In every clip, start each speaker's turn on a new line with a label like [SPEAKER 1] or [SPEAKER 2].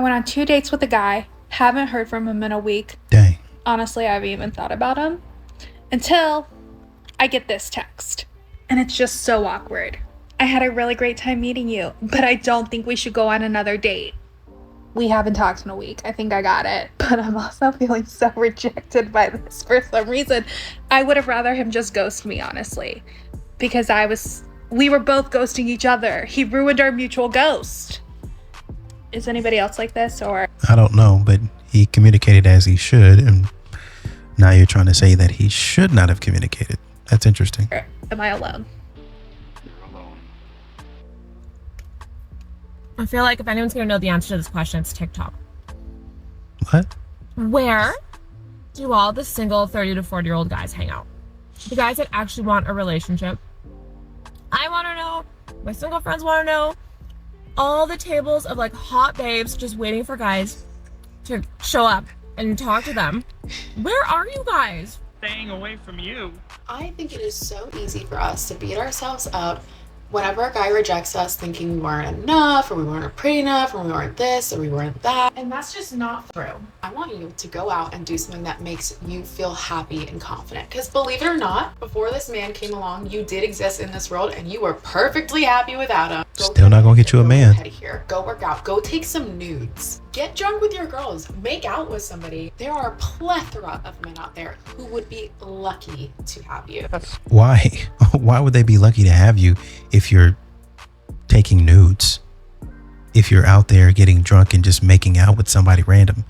[SPEAKER 1] went on 2 dates with a guy, haven't heard from him in a week.
[SPEAKER 2] Dang.
[SPEAKER 1] Honestly, I haven't even thought about him until I get this text. And it's just so awkward. I had a really great time meeting you, but I don't think we should go on another date. We haven't talked in a week. I think I got it. But I'm also feeling so rejected by this for some reason. I would have rather him just ghost me, honestly. Because we were both ghosting each other. He ruined our mutual ghost. Is anybody else like this, or?
[SPEAKER 2] I don't know, but he communicated as he should, and now you're trying to say that he should not have communicated. That's interesting.
[SPEAKER 1] Or am I alone?
[SPEAKER 3] I feel like if anyone's going to know the answer to this question, it's TikTok.
[SPEAKER 2] What?
[SPEAKER 3] Where do all the single 30 to 40-year-old guys hang out? The guys that actually want a relationship. I want to know. My single friends want to know. All the tables of like hot babes just waiting for guys to show up and talk to them. Where are you guys?
[SPEAKER 4] Staying away from you.
[SPEAKER 5] I think it is so easy for us to beat ourselves up whenever a guy rejects us thinking we weren't enough, or we weren't pretty enough, or we weren't this, or we weren't that. And that's just not true. I want you to go out and do something that makes you feel happy and confident. Because believe it or not, before this man came along, you did exist in this world and you were perfectly happy without him.
[SPEAKER 2] Still not gonna get you a man.
[SPEAKER 5] Go work out. Go take some nudes. Get drunk with your girls. Make out with somebody. There are a plethora of men out there who would be lucky to have you.
[SPEAKER 2] Why? Why would they be lucky to have you if you're taking nudes? If you're out there getting drunk and just making out with somebody random?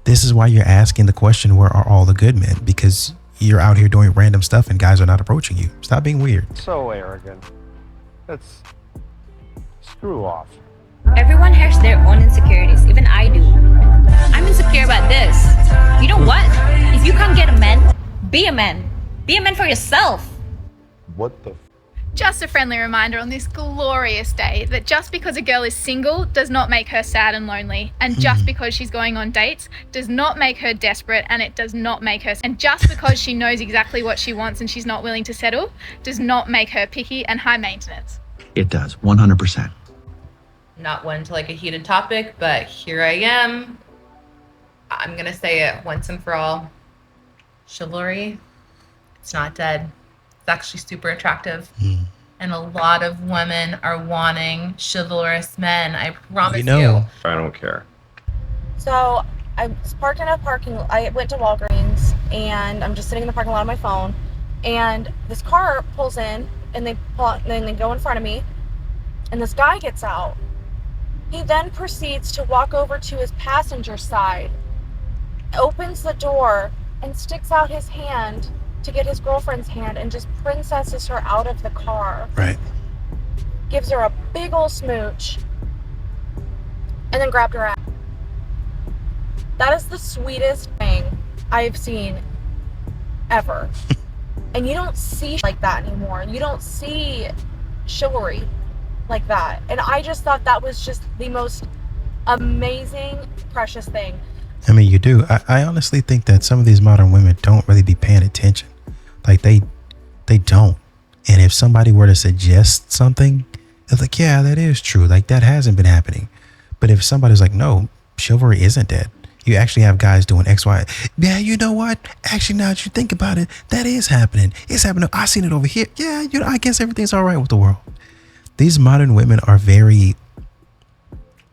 [SPEAKER 2] This is why you're asking the question, where are all the good men? Because you're out here doing random stuff and guys are not approaching you. Stop being weird.
[SPEAKER 4] So arrogant. That's... Screw off.
[SPEAKER 6] Everyone has their own insecurities. Even I do. I'm insecure about this. You know what? If you can't get a man, be a man. Be a man for yourself.
[SPEAKER 4] What the...
[SPEAKER 7] Just a friendly reminder on this glorious day that just because a girl is single does not make her sad and lonely. And just because she's going on dates does not make her desperate, and it does not make her... And just because she knows exactly what she wants and she's not willing to settle does not make her picky and high maintenance.
[SPEAKER 8] It does, 100%.
[SPEAKER 9] Not one to like a heated topic, but here I am. I'm gonna say it once and for all. Chivalry, it's not dead. It's actually super attractive. And a lot of women are wanting chivalrous men. I promise you.
[SPEAKER 4] I don't care.
[SPEAKER 3] So I was parked in a parking. I went to Walgreens and I'm just sitting in the parking lot on my phone. And this car pulls in and they go in front of me. And this guy gets out. He then proceeds to walk over to his passenger side, opens the door, and sticks out his hand to get his girlfriend's hand and just princesses her out of the car.
[SPEAKER 2] Right.
[SPEAKER 3] Gives her a big ol' smooch, and then grabbed her ass. That is the sweetest thing I've seen ever. And you don't see like that anymore. You don't see chivalry like that. And I just thought that was just the most amazing, precious thing.
[SPEAKER 2] I mean, you do. I honestly think that some of these modern women don't really be paying attention. Like they don't. And if somebody were to suggest something, it's like, yeah, that is true. Like that hasn't been happening. But if somebody's like, no, chivalry isn't dead. You actually have guys doing X, Y. Yeah, you know what? Actually, now that you think about it, that is happening. It's happening. I seen it over here. Yeah, you know, I guess everything's all right with the world. These modern women are very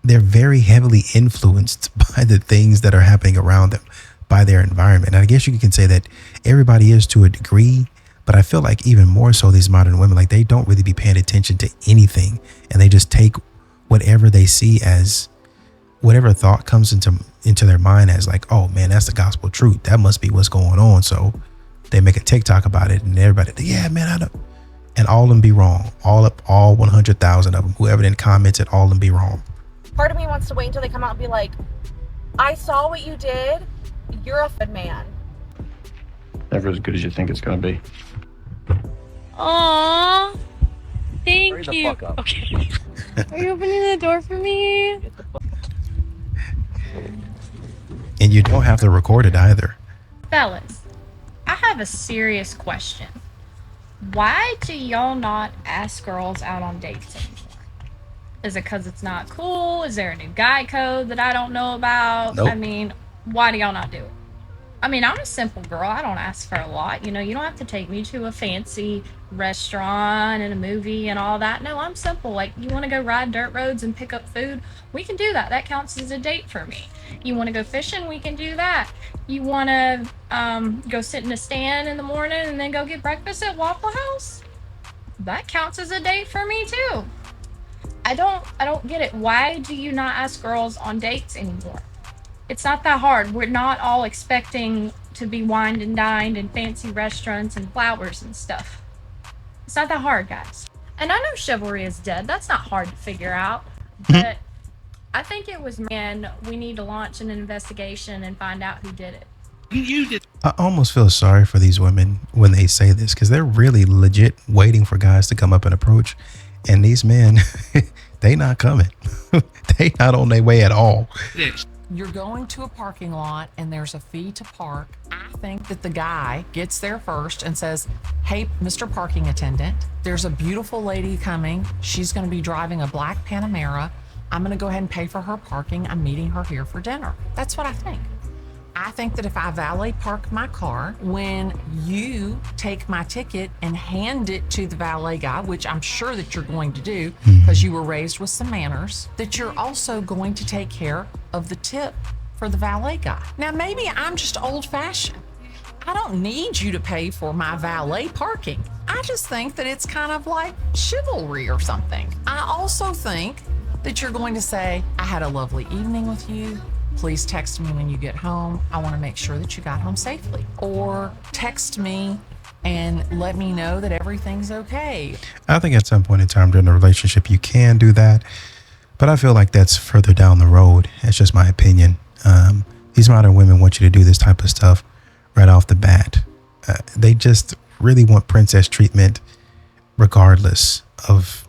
[SPEAKER 2] heavily influenced by the things that are happening around them, by their environment. And I guess you can say that everybody is to a degree, but I feel like even more so these modern women, like they don't really be paying attention to anything, and they just take whatever they see as whatever thought comes into their mind as like, oh man, that's the gospel truth. That must be what's going on. So they make a TikTok about it, and everybody, yeah, man, I know. And all of them be wrong. All 100,000 of them, whoever then commented, all of them be wrong.
[SPEAKER 3] Part of me wants to wait until they come out and be like, I saw what you did. You're a good man.
[SPEAKER 4] Never as good as you think it's going to be.
[SPEAKER 10] Aww. Thank
[SPEAKER 4] Hurry the
[SPEAKER 10] you.
[SPEAKER 4] fuck up.
[SPEAKER 10] Okay. Are you opening the door for me?
[SPEAKER 2] And you don't have to record it either.
[SPEAKER 11] Fellas, I have a serious question. Why do y'all not ask girls out on dates anymore? Is it because it's not cool? Is there a new guy code that I don't know about?
[SPEAKER 2] Nope.
[SPEAKER 11] I mean, why do y'all not do it? I mean, I'm a simple girl. I don't ask for a lot. You know, you don't have to take me to a fancy restaurant and a movie and all that. No, I'm simple. Like, you want to go ride dirt roads and pick up food? We can do that. That counts as a date for me. You want to go fishing? We can do that. You want to go sit in a stand in the morning and then go get breakfast at Waffle House? That counts as a date for me too. I don't get it. Why do you not ask girls on dates anymore? It's not that hard. We're not all expecting to be wined and dined in fancy restaurants and flowers and stuff. It's not that hard, guys. And I know chivalry is dead. That's not hard to figure out. But I think it was, man, we need to launch an investigation and find out who did it.
[SPEAKER 2] I almost feel sorry for these women when they say this, because they're really legit waiting for guys to come up and approach. And these men, they not coming. They not on their way at all.
[SPEAKER 12] You're going to a parking lot and there's a fee to park. I think that the guy gets there first and says, hey, Mr. Parking Attendant, there's a beautiful lady coming. She's going to be driving a black Panamera. I'm going to go ahead and pay for her parking. I'm meeting her here for dinner. That's what I think. I think that if I valet park my car, when you take my ticket and hand it to the valet guy, which I'm sure that you're going to do because you were raised with some manners, that you're also going to take care of the tip for the valet guy. Now, maybe I'm just old-fashioned. I don't need you to pay for my valet parking. I just think that it's kind of like chivalry or something. I also think that you're going to say, I had a lovely evening with you. Please text me when you get home. I want to make sure that you got home safely. Or text me and let me know that everything's okay.
[SPEAKER 2] I think at some point in time during the relationship, you can do that. But I feel like that's further down the road. That's just my opinion. These modern women want you to do this type of stuff right off the bat. They just really want princess treatment regardless of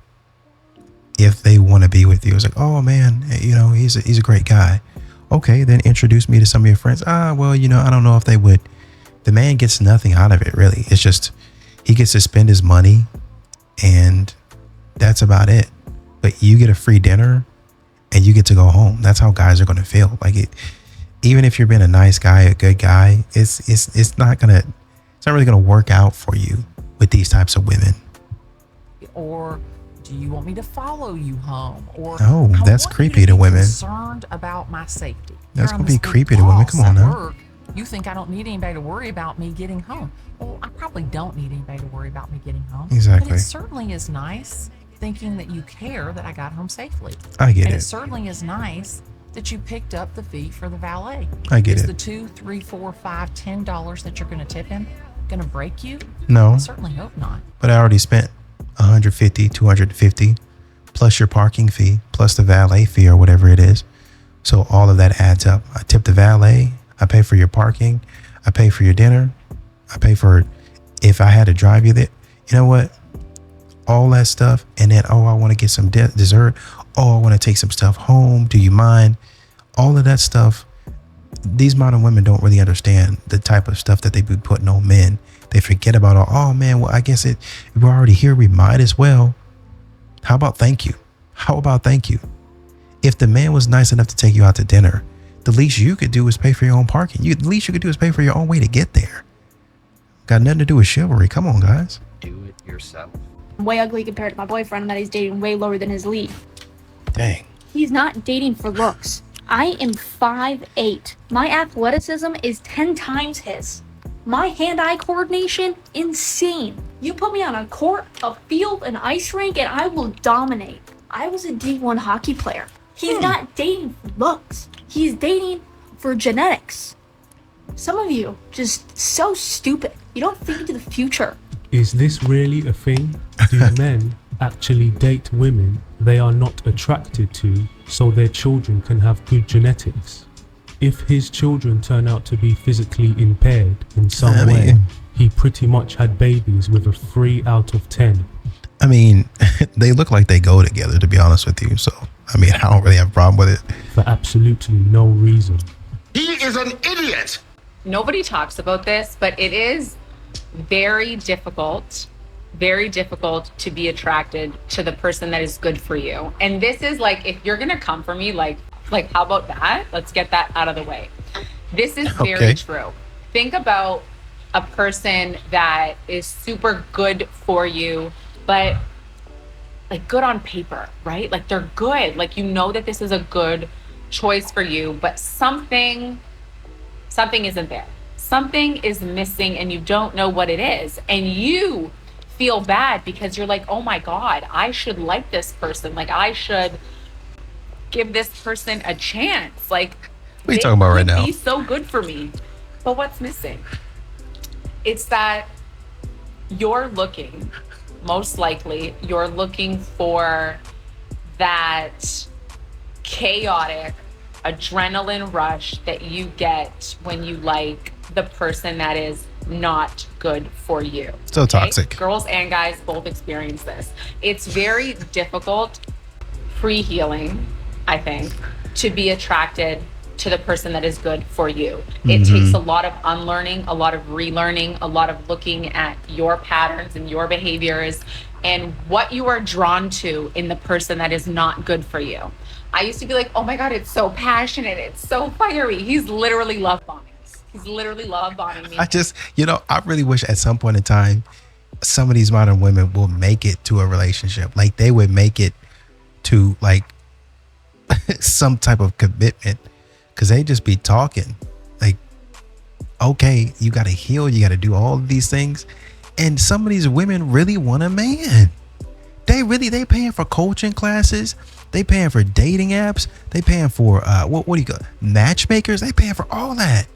[SPEAKER 2] if they want to be with you. It's like, oh man, you know, he's a great guy. Okay, then introduce me to some of your friends. Well, you know, I don't know if they would. The man gets nothing out of it, really. It's just he gets to spend his money and that's about it. But you get a free dinner and you get to go home. That's how guys are going to feel. Like it, even if you're being a nice guy, a good guy, it's not really going to work out for you with these types of women.
[SPEAKER 12] Or do you want me to follow you home? Or
[SPEAKER 2] no, that's creepy to women.
[SPEAKER 12] Concerned about my safety.
[SPEAKER 2] That's gonna be creepy to women. Come on now.
[SPEAKER 12] Work, you think I don't need anybody to worry about me getting home? Well, I probably don't need anybody to worry about me getting home.
[SPEAKER 2] Exactly.
[SPEAKER 12] But it certainly is nice thinking that you care that I got home safely.
[SPEAKER 2] I get it.
[SPEAKER 12] And it certainly is nice that you picked up the fee for the valet.
[SPEAKER 2] I get it.
[SPEAKER 12] Is the $2, $3, $4, $5, $10 that you're going to tip him going to break you?
[SPEAKER 2] No.
[SPEAKER 12] I certainly hope not.
[SPEAKER 2] But I already spent $150, $250 plus your parking fee plus the valet fee or whatever it is. So all of that adds up. I tip the valet, I pay for your parking, I pay for your dinner, I pay for if I had to drive you there. You know what? All that stuff, and then I want to get some dessert. I want to take some stuff home. Do you mind? All of that stuff. These modern women don't really understand the type of stuff that they be putting on men. They forget about oh man, well, I guess we're already here. We might as well. How about thank you? How about thank you? If the man was nice enough to take you out to dinner, the least you could do is pay for your own parking. The least you could do is pay for your own way to get there. Got nothing to do with chivalry. Come on, guys.
[SPEAKER 4] Do it yourself.
[SPEAKER 13] Way ugly compared to my boyfriend that he's dating way lower than his league.
[SPEAKER 2] Dang.
[SPEAKER 13] He's not dating for looks. I am 5'8". My athleticism is 10 times his. My hand-eye coordination, insane. You put me on a court, a field, an ice rink, and I will dominate. I was a D1 hockey player. He's not dating for looks. He's dating for genetics. Some of you, just so stupid. You don't think into the future.
[SPEAKER 14] Is this really a thing? Do men actually date women they are not attracted to so their children can have good genetics? If his children turn out to be physically impaired in some way, he pretty much had babies with a 3 out of 10.
[SPEAKER 2] I mean, they look like they go together, to be honest with you. So, I mean, I don't really have a problem with it.
[SPEAKER 14] For absolutely no reason.
[SPEAKER 15] He is an idiot!
[SPEAKER 16] Nobody talks about this, but it is very difficult
[SPEAKER 15] very difficult to be attracted to the person that is good for you. And this is like, if you're gonna come for me, like how about that? Let's get that out of the way. This is very
[SPEAKER 2] Okay.
[SPEAKER 15] true. Think about a person that is super good for you, but like good on paper, right? Like they're good. Like you know that this is a good choice for you, but something isn't there. Something is missing and you don't know what it is. And you feel bad because you're like, oh my God, I should like this person. Like I should give this person a chance. Like
[SPEAKER 2] What are you talking about right now?
[SPEAKER 15] Be so good for me. But what's missing? It's that you're looking, most likely, you're looking for that chaotic adrenaline rush that you get when you like the person that is not good for you.
[SPEAKER 2] So toxic.
[SPEAKER 15] Girls and guys both experience this. It's very difficult pre-healing, I think, to be attracted to the person that is good for you. It takes a lot of unlearning, a lot of relearning, a lot of looking at your patterns and your behaviors and what you are drawn to in the person that is not good for you. I used to be like, oh my God, it's so passionate. It's so fiery. He's literally love bombing. He's literally love bombing me.
[SPEAKER 2] I really wish at some point in time, some of these modern women will make it to a relationship. Like they would make it to like some type of commitment. Cause they just be talking like, okay, you got to heal. You got to do all of these things. And some of these women really want a man. They paying for coaching classes. They paying for dating apps. They paying for, what do you call matchmakers? They paying for all that.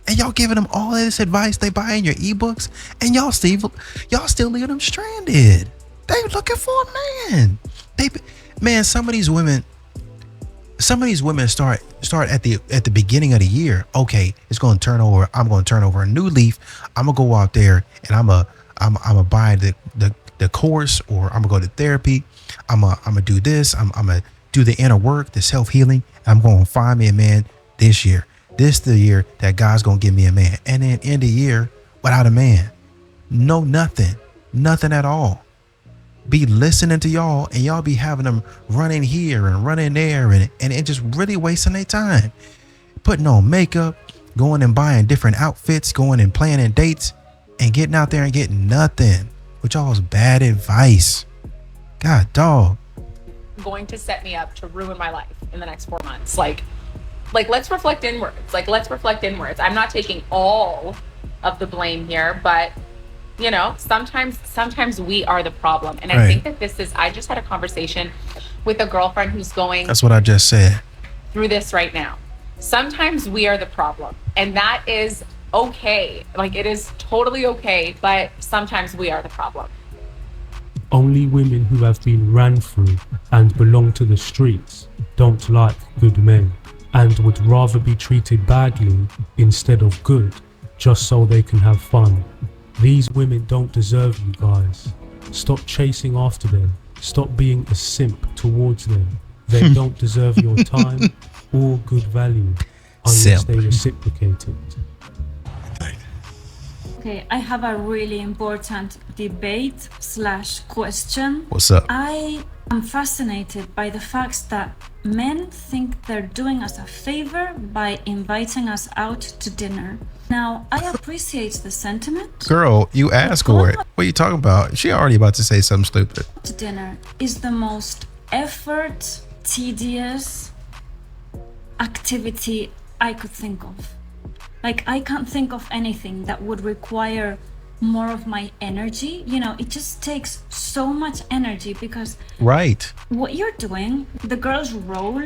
[SPEAKER 2] And y'all giving them all of this advice. They buying your ebooks and y'all still leaving them stranded. They looking for a man. Some of these women start at the beginning of the year. Okay, it's going to turn over. I'm going to turn over a new leaf. I'm going to go out there and I'm going to buy the course, or I'm going to go to therapy. I'm going to do this. I'm going to do the inner work, the self-healing. I'm going to find me a man this year. This is the year that God's going to give me a man. And then end the year without a man. No, nothing at all. Be listening to y'all and y'all be having them running here and running there and just really wasting their time. Putting on makeup, going and buying different outfits, going and planning dates and getting out there and getting nothing. Which y'all's bad advice. God dog.
[SPEAKER 15] Going to set me up to ruin my life in the next 4 months. Like let's reflect inwards. I'm not taking all of the blame here, but you know, sometimes we are the problem. And I think that I just had a conversation with a girlfriend who's going
[SPEAKER 2] That's what I just said.
[SPEAKER 15] through this right now. Sometimes we are the problem, and that is okay. Like it is totally okay, but sometimes we are the problem.
[SPEAKER 14] Only women who have been ran through and belong to the streets don't like good men and would rather be treated badly instead of good, just so they can have fun. These women don't deserve you guys. Stop chasing after them. Stop being a simp towards them. They don't deserve your time or good value unless they reciprocate it.
[SPEAKER 16] Okay, I have a really important debate/question.
[SPEAKER 2] What's up?
[SPEAKER 16] I am fascinated by the fact that men think they're doing us a favor by inviting us out to dinner. Now, I appreciate the sentiment.
[SPEAKER 2] Girl, you asked for it. What are you talking about? She already about to say something stupid.
[SPEAKER 16] To dinner is the most effort, tedious activity I could think of. Like, I can't think of anything that would require more of my energy. You know, it just takes so much energy because what you're doing, the girl's role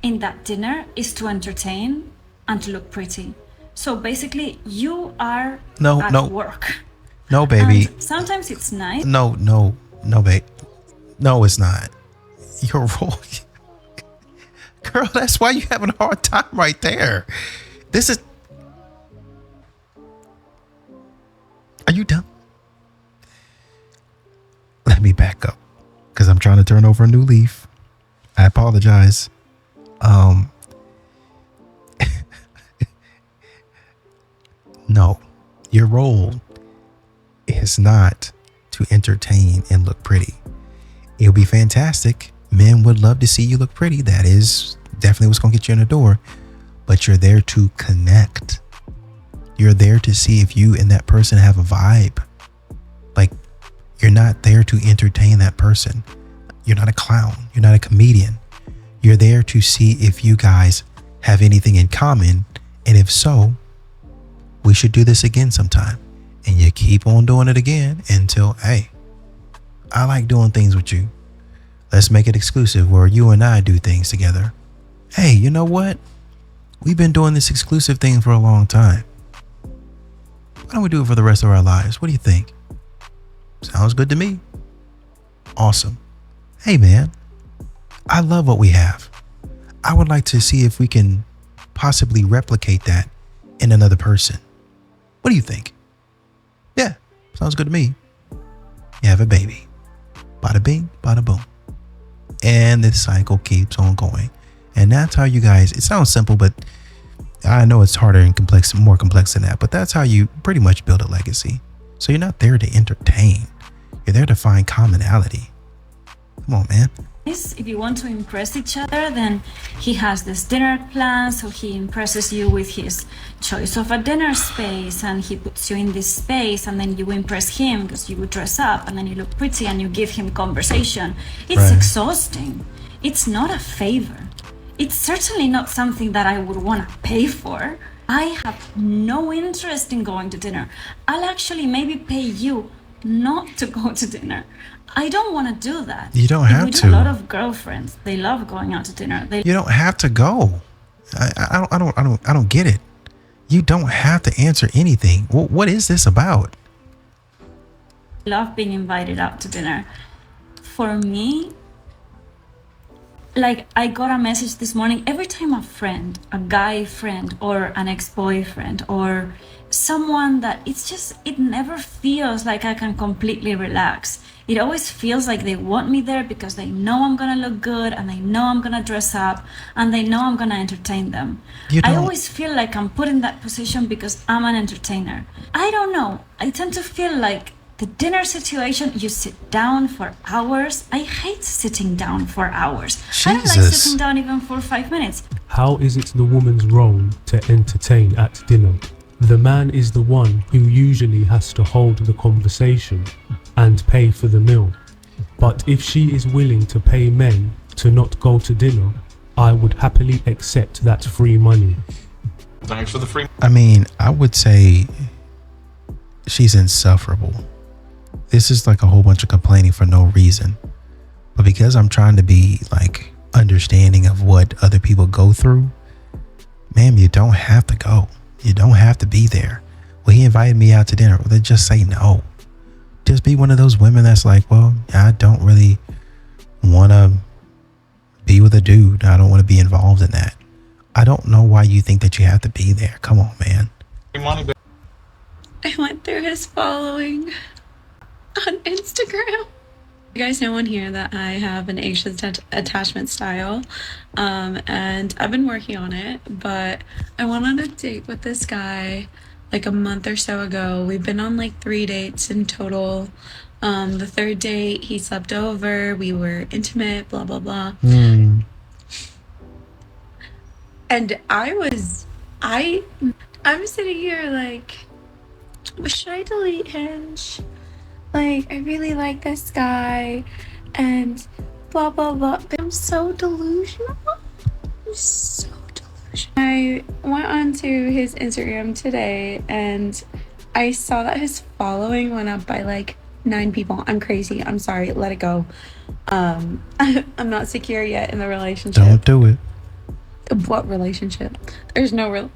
[SPEAKER 16] in that dinner is to entertain and to look pretty. So basically, you are at work.
[SPEAKER 2] No, baby.
[SPEAKER 16] And sometimes it's nice.
[SPEAKER 2] No, babe. No, it's not. Your role. Girl, that's why you're having a hard time right there. This is... Are you done? Let me back up because I'm trying to turn over a new leaf. I apologize. No, your role is not to entertain and look pretty. It'll be fantastic. Men would love to see you look pretty. That is definitely what's going to get you in the door. But you're there to connect. You're there to see if you and that person have a vibe. Like, you're not there to entertain that person. You're not a clown. You're not a comedian. You're there to see if you guys have anything in common. And if so, we should do this again sometime. And you keep on doing it again until, hey, I like doing things with you. Let's make it exclusive where you and I do things together. Hey, you know what? We've been doing this exclusive thing for a long time. Why don't we do it for the rest of our lives? What do you think? Sounds good to me. Awesome. Hey, man, I love what we have. I would like to see if we can possibly replicate that in another person. What do you think? Yeah, sounds good to me. You have a baby. Bada bing, bada boom. And this cycle keeps on going. And that's how you guys, it sounds simple, but I know it's harder and complex, more complex than that, but that's how you pretty much build a legacy. So you're not there to entertain. You're there to find commonality. Come on, man.
[SPEAKER 16] If you want to impress each other, then he has this dinner plan, so he impresses you with his choice of a dinner space, and he puts you in this space, and then you impress him because you would dress up and then you look pretty and you give him conversation. It's exhausting. It's not a favor. It's certainly not something that I would want to pay for. I have no interest in going to dinner. I'll actually maybe pay you not to go to dinner. I don't want to do that.
[SPEAKER 2] You don't have to.
[SPEAKER 16] A lot of girlfriends, they love going out to dinner.
[SPEAKER 2] You don't have to go. I don't get it. You don't have to answer anything. What is this about?
[SPEAKER 16] Love being invited out to dinner. For me, like, I got a message this morning. Every time a friend, a guy friend or an ex-boyfriend or someone that it never feels like I can completely relax. It always feels like they want me there because they know I'm gonna look good and they know I'm gonna dress up and they know I'm gonna entertain them. I always feel like I'm put in that position because I'm an entertainer. I don't know. I tend to feel like the dinner situation, you sit down for hours. I hate sitting down for hours. I don't like sitting down even for 5 minutes.
[SPEAKER 14] How is it the woman's role to entertain at dinner? The man is the one who usually has to hold the conversation and pay for the meal. But if she is willing to pay men to not go to dinner, I would happily accept that free money.
[SPEAKER 4] Thanks for the free.
[SPEAKER 2] I mean, I would say she's insufferable. This is like a whole bunch of complaining for no reason. But because I'm trying to be like understanding of what other people go through, ma'am, you don't have to go. You don't have to be there. Well, he invited me out to dinner. Well, then just say no. Just be one of those women that's like, well, I don't really want to be with a dude. I don't want to be involved in that. I don't know why you think that you have to be there. Come on, man.
[SPEAKER 10] I went through his following on Instagram. You guys know on here that I have an anxious attachment style, and I've been working on it, but I went on a date with this guy like a month or so ago. We've been on like 3 dates in total. The third date, he slept over, we were intimate, blah, blah, blah. And I'm sitting here like, should I delete Hinge? Like, I really like this guy and blah, blah, blah. But I'm so delusional. I went onto his Instagram today and I saw that his following went up by like 9 people. I'm crazy. I'm sorry. Let it go. I'm not secure yet in the relationship.
[SPEAKER 2] Don't do it.
[SPEAKER 10] What relationship? There's no real.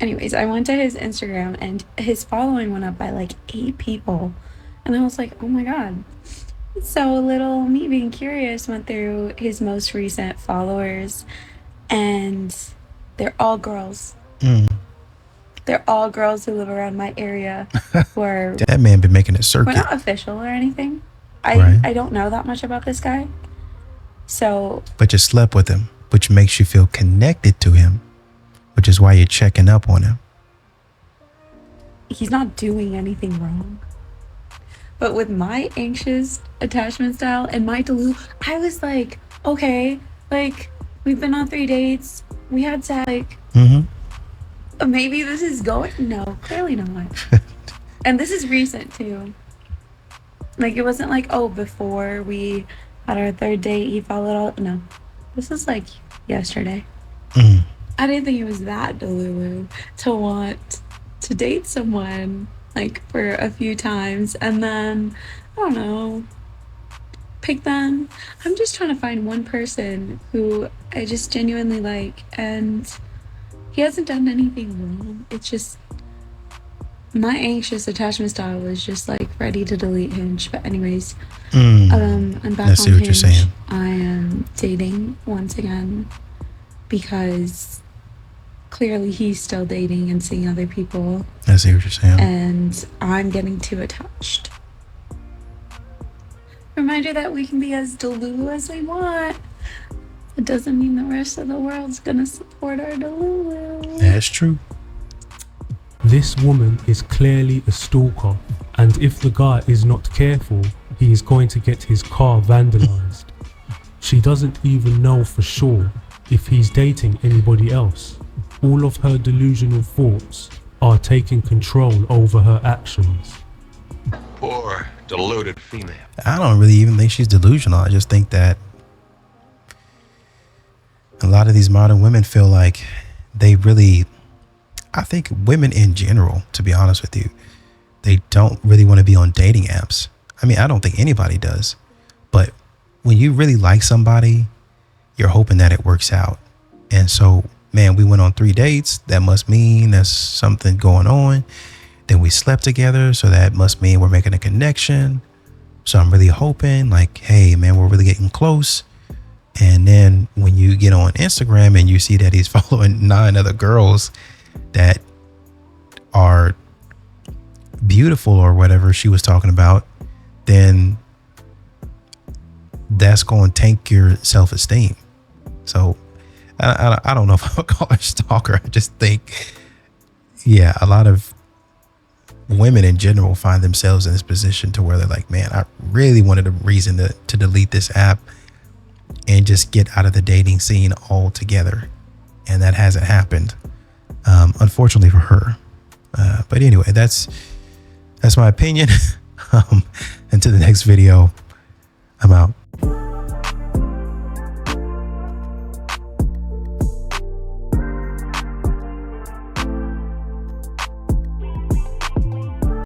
[SPEAKER 10] Anyways, I went to his Instagram and his following went up by like 8 people. And I was like, oh my God. So little me being curious went through his most recent followers and they're all girls. They're all girls who live around my area who are...
[SPEAKER 2] That man been making a circuit.
[SPEAKER 10] We're not official or anything.
[SPEAKER 2] Right.
[SPEAKER 10] I don't know that much about this guy. So...
[SPEAKER 2] But you slept with him, which makes you feel connected to him, which is why you're checking up on him.
[SPEAKER 10] He's not doing anything wrong. But with my anxious attachment style and my Delulu, I was like, okay, like we've been on 3 dates, we had sex, like maybe this is going. No, clearly not. And this is recent too. Like it wasn't like, oh, before we had our 3rd date, he followed all. No, this is like yesterday. I didn't think it was that Delulu to want to date someone like for a few times and then, I don't know, pick them. I'm just trying to find one person who I just genuinely like, and he hasn't done anything wrong. It's just my anxious attachment style was just like ready to delete Hinge. But anyways, I'm back on
[SPEAKER 2] see what
[SPEAKER 10] Hinge.
[SPEAKER 2] you're saying.
[SPEAKER 10] I am dating once again because clearly he's still dating and seeing other people.
[SPEAKER 2] I see what you're saying.
[SPEAKER 10] And I'm getting too attached. Reminder that we can be as Delulu as we want. It doesn't mean the rest of the world's gonna support our Delulu.
[SPEAKER 2] That's true.
[SPEAKER 14] This woman is clearly a stalker, and if the guy is not careful, he is going to get his car vandalized. She doesn't even know for sure if he's dating anybody else. All of her delusional thoughts are taking control over her actions.
[SPEAKER 4] Poor, deluded female.
[SPEAKER 2] I don't really even think she's delusional. I just think that a lot of these modern women feel like they really, I think women in general, to be honest with you, they don't really want to be on dating apps. I mean, I don't think anybody does. But when you really like somebody, you're hoping that it works out. And so, man, we went on 3 dates. That must mean there's something going on. Then we slept together. So that must mean we're making a connection. So I'm really hoping like, hey, man, we're really getting close. And then when you get on Instagram and you see that he's following 9 other girls that are beautiful or whatever she was talking about, then that's going to tank your self-esteem. So I don't know if I would call her a stalker. I just think, yeah, a lot of women in general find themselves in this position to where they're like, man, I really wanted a reason to delete this app and just get out of the dating scene altogether. And that hasn't happened, unfortunately for her. But anyway, that's my opinion. Until the next video, I'm out.